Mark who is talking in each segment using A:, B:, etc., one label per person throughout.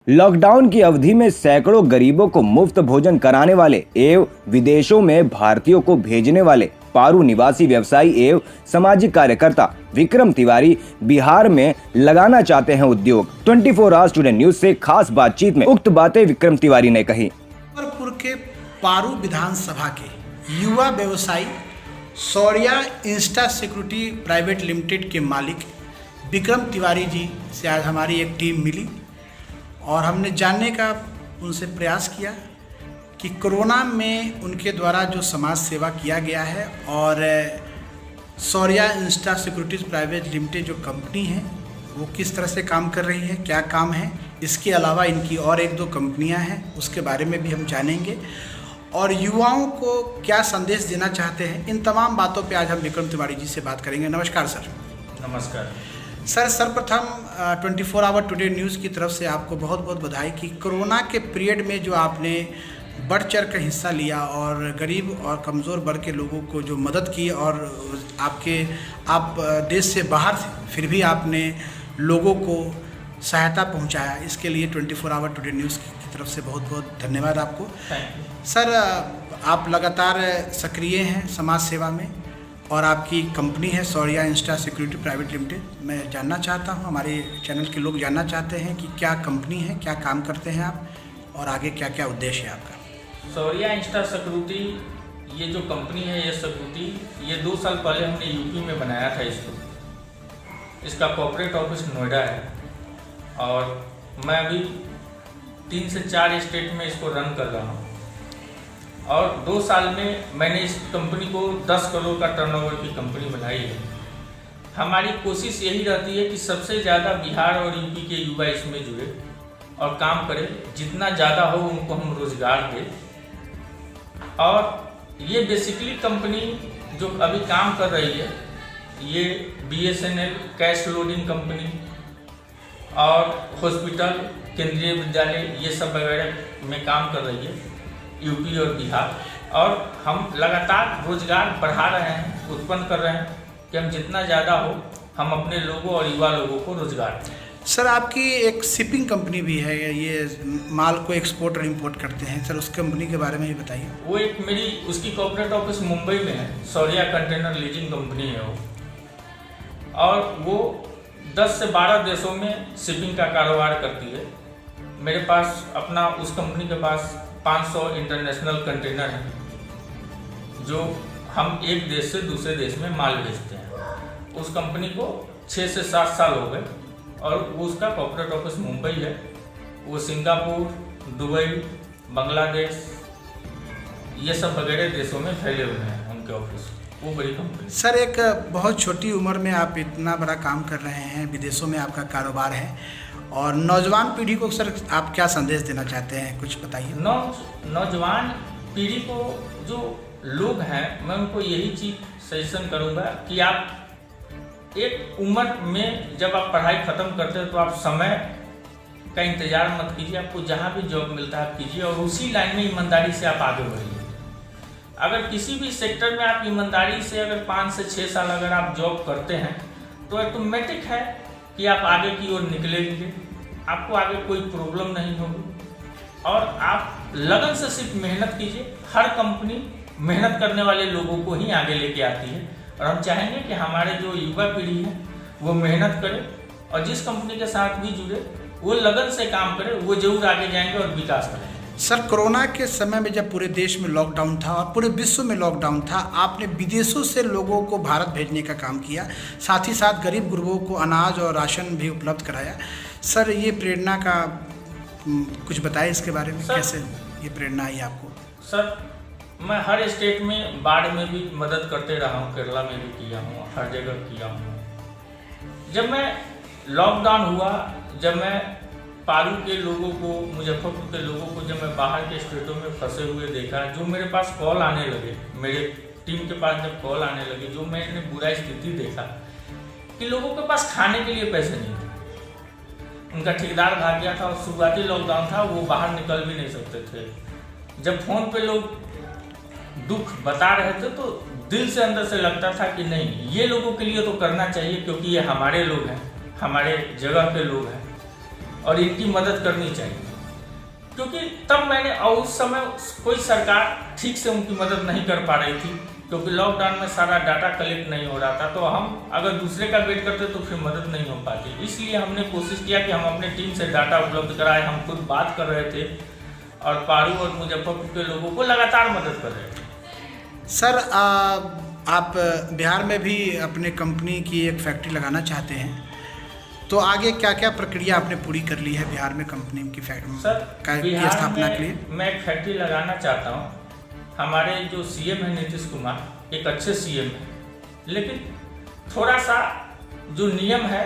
A: Lockdown की अवधि में सैकड़ों गरीबों को मुफ्त भोजन कराने वाले एवं विदेशों में भारतीयों को भेजने वाले पारू निवासी व्यवसायी एवं सामाजिक कार्यकर्ता विक्रम तिवारी बिहार में लगाना चाहते हैं उद्योग। 24 आवर्स टुडे न्यूज से खास बातचीत में उक्त बातें विक्रम तिवारी ने कही।
B: मुजफ्फरपुर के पारू विधानसभा के युवा व्यवसायी Shaurya Insta security private limited के मालिक विक्रम तिवारी जी से आज हमारी एक टीम मिली और हमने जानने का उनसे प्रयास किया कि कोरोना में उनके द्वारा जो समाज सेवा किया गया है और Shaurya Insta securities private limited जो कंपनी है वो किस तरह से काम कर रही है, क्या काम है। इसके अलावा इनकी और एक दो कंपनियां हैं, उसके बारे में भी हम जानेंगे और युवाओं को क्या संदेश देना चाहते हैं। इन तमाम बातों पे आज हम विक्रम तिवारी जी से बात करेंगे। नमस्कार सर।
C: नमस्कार
B: सर, सर्वप्रथम 24 आवर टुडे न्यूज़ की तरफ से आपको बहुत बहुत बधाई कि कोरोना के पीरियड में जो आपने बढ़ चढ़ कर हिस्सा लिया और गरीब और कमज़ोर वर्ग के लोगों को जो मदद की और आप देश से बाहर थे फिर भी आपने लोगों को सहायता पहुंचाया, इसके लिए 24 आवर टुडे न्यूज़ की तरफ से बहुत बहुत धन्यवाद आपको। सर, आप लगातार सक्रिय हैं समाज सेवा में और आपकी कंपनी है Shaurya Insta security private limited. मैं जानना चाहता हूं, हमारे चैनल के लोग जानना चाहते हैं कि क्या कंपनी है, क्या काम करते हैं आप और आगे क्या क्या उद्देश्य है आपका।
C: शौर्या इंस्टा सिक्योरिटी ये जो कंपनी है, ये सिक्योरिटी ये 2 साल पहले हमने यूपी में बनाया था। इसका कॉर्पोरेट ऑफिस नोएडा है और मैं अभी 3 से 4 स्टेट में इसको रन कर रहा हूँ और 2 साल में मैंने इस कंपनी को 10 करोड़ का टर्नओवर की कंपनी बनाई है। हमारी कोशिश यही रहती है कि सबसे ज़्यादा बिहार और यूपी के युवा इसमें जुड़े और काम करें, जितना ज़्यादा हो उनको हम रोज़गार दें। और ये बेसिकली कंपनी जो अभी काम कर रही है ये BSNL कैश लोडिंग कंपनी और हॉस्पिटल, केंद्रीय विद्यालय ये सब वगैरह में काम कर रही है यूपी और बिहार। और हम लगातार रोजगार बढ़ा रहे हैं, उत्पन्न कर रहे हैं कि हम जितना ज़्यादा हो हम अपने लोगों और युवा लोगों को रोजगार दें।
B: सर, आपकी एक शिपिंग कंपनी भी है, ये माल को एक्सपोर्ट और इंपोर्ट करते हैं। सर, उस कंपनी के बारे में भी बताइए।
C: वो एक मेरी उसकी कॉर्पोरेट ऑफिस मुंबई में है, शौर्या कंटेनर लीजिंग कंपनी है वो, और वो 10 से 12 देशों में शिपिंग का कारोबार करती है। मेरे पास अपना उस कंपनी के पास 500 इंटरनेशनल कंटेनर हैं जो हम एक देश से दूसरे देश में माल भेजते हैं। उस कंपनी को 6 से 7 साल हो गए और उसका कॉर्पोरेट ऑफिस मुंबई है। वो सिंगापुर, दुबई, बांग्लादेश ये सब वगैरह देशों में फैले हुए हैं उनके ऑफिस। वो बड़ी कंपनी।
B: सर, एक बहुत छोटी उम्र में आप इतना बड़ा काम कर रहे हैं, विदेशों में आपका कारोबार है और नौजवान पीढ़ी को सर आप क्या संदेश देना चाहते हैं, कुछ बताइए।
C: नौजवान पीढ़ी को जो लोग हैं मैं उनको यही चीज़ सजेशन करूँगा कि आप एक उम्र में जब आप पढ़ाई ख़त्म करते हैं तो आप समय का इंतज़ार मत कीजिए। आपको जहाँ भी जॉब मिलता है आप कीजिए और उसी लाइन में ईमानदारी से आप आगे बढ़िए। अगर किसी भी सेक्टर में आप ईमानदारी से अगर 5 से 6 साल अगर आप जॉब करते हैं तो ऑटोमेटिक है कि आप आगे की ओर निकलेंगे, आपको आगे कोई प्रॉब्लम नहीं होगी और आप लगन से सिर्फ मेहनत कीजिए। हर कंपनी मेहनत करने वाले लोगों को ही आगे लेके आती है और हम चाहेंगे कि हमारे जो युवा पीढ़ी है वो मेहनत करे और जिस कंपनी के साथ भी जुड़े वो लगन से काम करे, वो जरूर आगे जाएंगे और विकास करेंगे।
B: सर, कोरोना के समय में जब पूरे देश में लॉकडाउन था और पूरे विश्व में लॉकडाउन था, आपने विदेशों से लोगों को भारत भेजने का काम किया, साथ ही साथ गरीब गुरबों को अनाज और राशन भी उपलब्ध कराया। सर, ये प्रेरणा का कुछ बताएं इसके बारे में, कैसे ये प्रेरणा आई आपको।
C: सर, मैं हर स्टेट में बाढ़ में भी मदद करते रहा हूँ, केरला में भी किया हूँ, हर जगह किया हूँ। जब मैं लॉकडाउन हुआ, जब मैं पारू के लोगों को, मुजफ्फरपुर के लोगों को जब मैं बाहर के स्टेटों में फंसे हुए देखा, जो मेरे पास कॉल आने लगे, मेरे टीम के पास जब कॉल आने लगे, जो मैंने बुरा स्थिति देखा कि लोगों के पास खाने के लिए पैसे नहीं थे। उनका ठेकेदार भाग गया था और शुरुआती लॉकडाउन था, वो बाहर निकल भी नहीं सकते थे। जब फ़ोन पे लोग दुख बता रहे थे तो दिल से अंदर से लगता था कि नहीं, ये लोगों के लिए तो करना चाहिए क्योंकि ये हमारे लोग हैं, हमारे जगह के लोग हैं। और इनकी मदद करनी चाहिए, क्योंकि तब मैंने और उस समय कोई सरकार ठीक से उनकी मदद नहीं कर पा रही थी, क्योंकि लॉकडाउन में सारा डाटा कलेक्ट नहीं हो रहा था, तो हम अगर दूसरे का वेट करते तो फिर मदद नहीं हो पाती। इसलिए हमने कोशिश किया कि हम अपने टीम से डाटा उपलब्ध कराएं। हम खुद बात कर रहे थे और पारू और मुजफ्फरपुर के लोगों को लगातार मदद कर रहे थे।
B: सर आप बिहार में भी अपने कंपनी की एक फैक्ट्री लगाना चाहते हैं, तो आगे क्या क्या प्रक्रिया आपने पूरी कर ली है बिहार में कंपनी की फैक्ट्री की स्थापना के लिए?
C: मैं एक फैक्ट्री लगाना चाहता हूँ। हमारे जो सीएम है नीतीश कुमार एक अच्छे सीएम है, लेकिन थोड़ा सा जो नियम है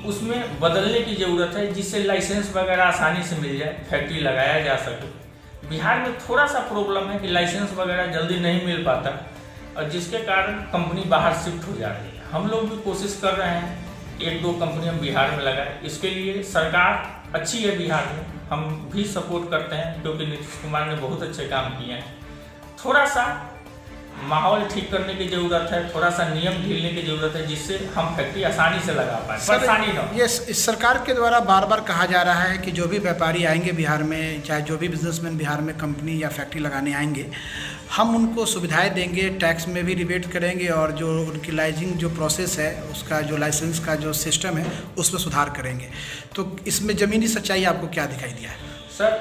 C: उसमें बदलने की ज़रूरत है, जिससे लाइसेंस वगैरह आसानी से मिल जाए, फैक्ट्री लगाया जा सके। बिहार में थोड़ा सा प्रॉब्लम है कि लाइसेंस वगैरह जल्दी नहीं मिल पाता, और जिसके कारण कंपनी बाहर शिफ्ट हो जा रही है। हम लोग भी कोशिश कर रहे हैं 1-2 कंपनी हम बिहार में लगाए। इसके लिए सरकार अच्छी है बिहार में, हम भी सपोर्ट करते हैं, क्योंकि नीतीश कुमार ने बहुत अच्छे काम किए हैं। थोड़ा सा माहौल ठीक करने की ज़रूरत है, थोड़ा सा नियम ढीलने की ज़रूरत है, जिससे हम फैक्ट्री आसानी से लगा पाए, परेशानी न हो।
B: ये इस सरकार के द्वारा बार बार कहा जा रहा है कि जो भी व्यापारी आएंगे बिहार में, चाहे जो भी बिजनेसमैन बिहार में कंपनी या फैक्ट्री लगाने आएंगे, हम उनको सुविधाएं देंगे, टैक्स में भी रिबेट करेंगे, और जो उनकी लाइसेंसिंग जो प्रोसेस है, उसका जो लाइसेंस का जो सिस्टम है उसमें सुधार करेंगे। तो इसमें ज़मीनी सच्चाई आपको क्या दिखाई दिया है?
C: सर,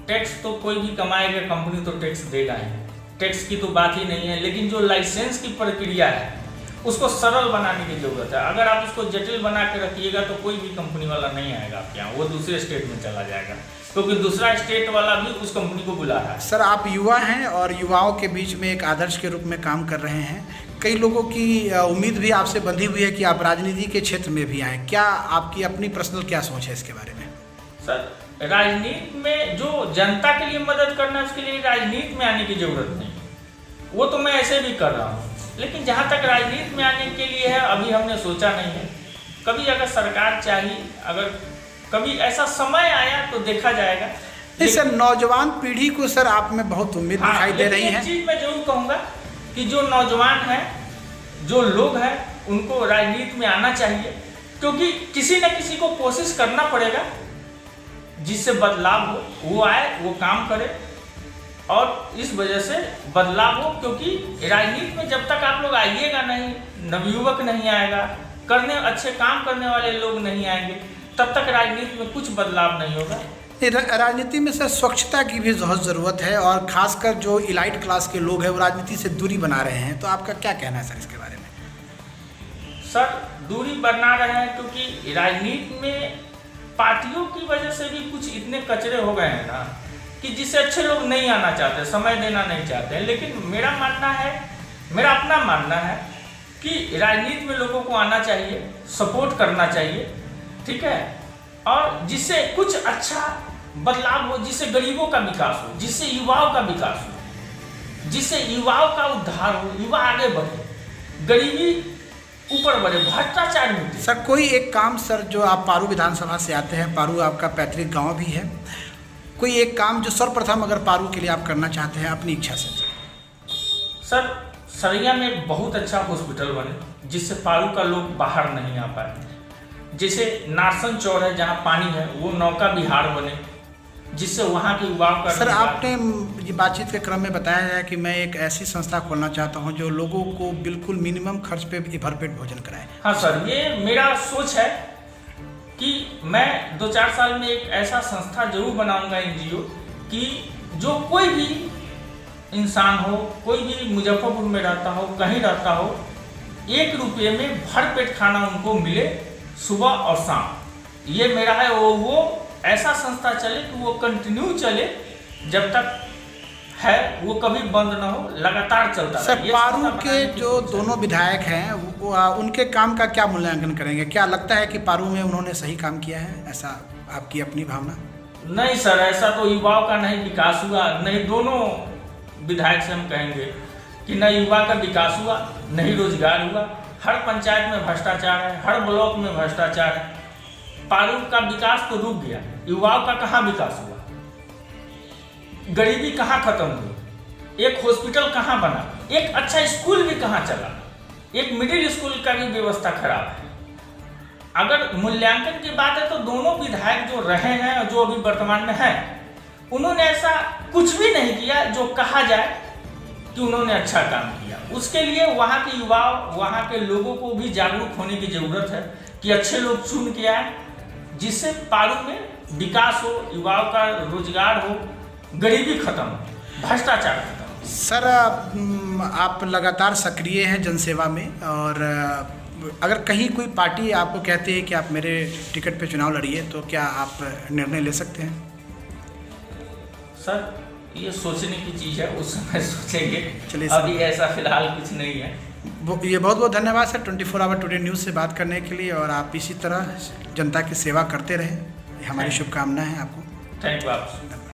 C: टैक्स तो कोई भी कमाएगा, कंपनी तो टैक्स देगा ही, टैक्स की तो बात ही नहीं है। लेकिन जो लाइसेंस की प्रक्रिया है उसको सरल बनाने की ज़रूरत है। अगर आप उसको जटिल बना के रखिएगा तो कोई भी कंपनी वाला नहीं आएगा आपके यहाँ, वो दूसरे स्टेट में चला जाएगा, क्योंकि दूसरा स्टेट वाला भी उस कंपनी को बुला रहा है।
B: सर, आप युवा हैं और युवाओं के बीच में एक आदर्श के रूप में काम कर रहे हैं। कई लोगों की उम्मीद भी आपसे बंधी हुई है कि आप राजनीति के क्षेत्र में भी आएँ। क्या आपकी अपनी पर्सनल क्या सोच है इसके बारे में?
C: सर, राजनीति में जो जनता के लिए मदद करना है, उसके लिए राजनीति में आने की जरूरत नहीं, वो तो मैं ऐसे भी कर रहा हूँ। लेकिन जहाँ तक राजनीति में आने के लिए है, अभी हमने सोचा नहीं है। कभी अगर सरकार चाहिए, अगर कभी ऐसा समय आया तो देखा जाएगा।
B: नहीं सर, नौजवान पीढ़ी को सर आप में बहुत उम्मीद दिखाई दे रही है।
C: एक चीज़ मैं जरूर कहूँगा कि जो नौजवान हैं, जो लोग हैं, उनको राजनीति में आना चाहिए, क्योंकि किसी न किसी को कोशिश करना पड़ेगा जिससे बदलाव हो, वो आए, वो काम करे, और इस वजह से बदलाव हो। क्योंकि राजनीति में जब तक आप लोग आइएगा नहीं, नवयुवक नहीं आएगा, अच्छे काम करने वाले लोग नहीं आएंगे, तब तक राजनीति में कुछ बदलाव नहीं होगा।
B: राजनीति में सर स्वच्छता की भी बहुत ज़रूरत है, और खासकर जो इलाइट क्लास के लोग हैं वो राजनीति से दूरी बना रहे हैं। तो आपका क्या कहना है सर इसके बारे में?
C: सर, दूरी बना रहे हैं क्योंकि राजनीति में पार्टियों की वजह से भी कुछ इतने कचरे हो गए हैं ना, कि जिससे अच्छे लोग नहीं आना चाहते, समय देना नहीं चाहते हैं। लेकिन मेरा अपना मानना है कि राजनीति में लोगों को आना चाहिए, सपोर्ट करना चाहिए, ठीक है, और जिससे कुछ अच्छा बदलाव हो, जिससे गरीबों का विकास हो, जिससे युवाओं का विकास हो, जिससे युवाओं का उद्धार हो, युवा आगे बढ़े, गरीबी ऊपर बढ़े, भ्रष्टाचार मिटे।
B: सर, कोई एक काम सर, जो आप पारू विधानसभा से आते हैं, पारू आपका पैतृक गांव भी है, कोई एक काम जो सर्वप्रथम अगर पारू के लिए आप करना चाहते हैं अपनी इच्छा से?
C: सर, सरैया में एक बहुत अच्छा हॉस्पिटल बने, जिससे पारू का लोग बाहर नहीं आ पाए। जैसे नारसन चौर है, जहाँ पानी है, वो नौका विहार बने, जिससे वहाँ के युवाओं का।
B: सर, आपने ये बातचीत के क्रम में बताया है कि मैं एक ऐसी संस्था खोलना चाहता हूँ जो लोगों को बिल्कुल मिनिमम खर्च पे भरपेट भोजन कराए।
C: हाँ सर, ये मेरा सोच है कि मैं 2-4 साल में एक ऐसा संस्था जरूर बनाऊंगा, NGO, कि जो कोई भी इंसान हो, कोई भी मुजफ्फरपुर में रहता हो, कहीं रहता हो, 1 रुपये में भरपेट खाना उनको मिले सुबह और शाम। ये मेरा है। वो ऐसा संस्था चले कि वो कंटिन्यू चले, जब तक है वो कभी बंद ना हो, लगातार चलता
B: रहे। सर, पारू के जो दोनों विधायक हैं उनके काम का क्या मूल्यांकन करेंगे? क्या लगता है कि पारू में उन्होंने सही काम किया है, ऐसा आपकी अपनी भावना?
C: नहीं सर, ऐसा तो युवाओं का नहीं विकास हुआ, नहीं दोनों विधायक से हम कहेंगे कि न युवा का विकास हुआ, नहीं रोजगार हुआ। हर पंचायत में भ्रष्टाचार है, हर ब्लॉक में भ्रष्टाचार है। पारू का विकास तो रुक गया, युवाओं का कहाँ विकास हुआ? गरीबी कहाँ खत्म हुई? एक हॉस्पिटल कहाँ बना? एक अच्छा स्कूल भी कहाँ चला? एक मिडिल स्कूल का भी व्यवस्था खराब है। अगर मूल्यांकन की बात है तो दोनों विधायक जो रहे हैं और जो अभी वर्तमान में हैं, उन्होंने ऐसा कुछ भी नहीं किया जो कहा जाए कि उन्होंने अच्छा काम किया। उसके लिए वहाँ के युवाओं, वहाँ के लोगों को भी जागरूक होने की जरूरत है कि अच्छे लोग चुन के आए, जिससे पारू में विकास हो, युवाओं का रोजगार हो, गरीबी खत्म हो, भ्रष्टाचार खत्म हो।
B: सर, आप लगातार सक्रिय हैं जनसेवा में, और अगर कहीं कोई पार्टी आपको कहती है कि आप मेरे टिकट पे चुनाव लड़िए, तो क्या आप निर्णय ले सकते हैं?
C: सर, ये सोचने की चीज़ है, उस समय सोचेंगे।
B: चलिए,
C: अभी ऐसा फिलहाल कुछ नहीं है।
B: ये बहुत बहुत धन्यवाद सर 24 आवर टुडे न्यूज़ से बात करने के लिए, और आप इसी तरह जनता की सेवा करते रहें, हमारी शुभकामनाएं हैं आपको।
C: थैंक यू आप।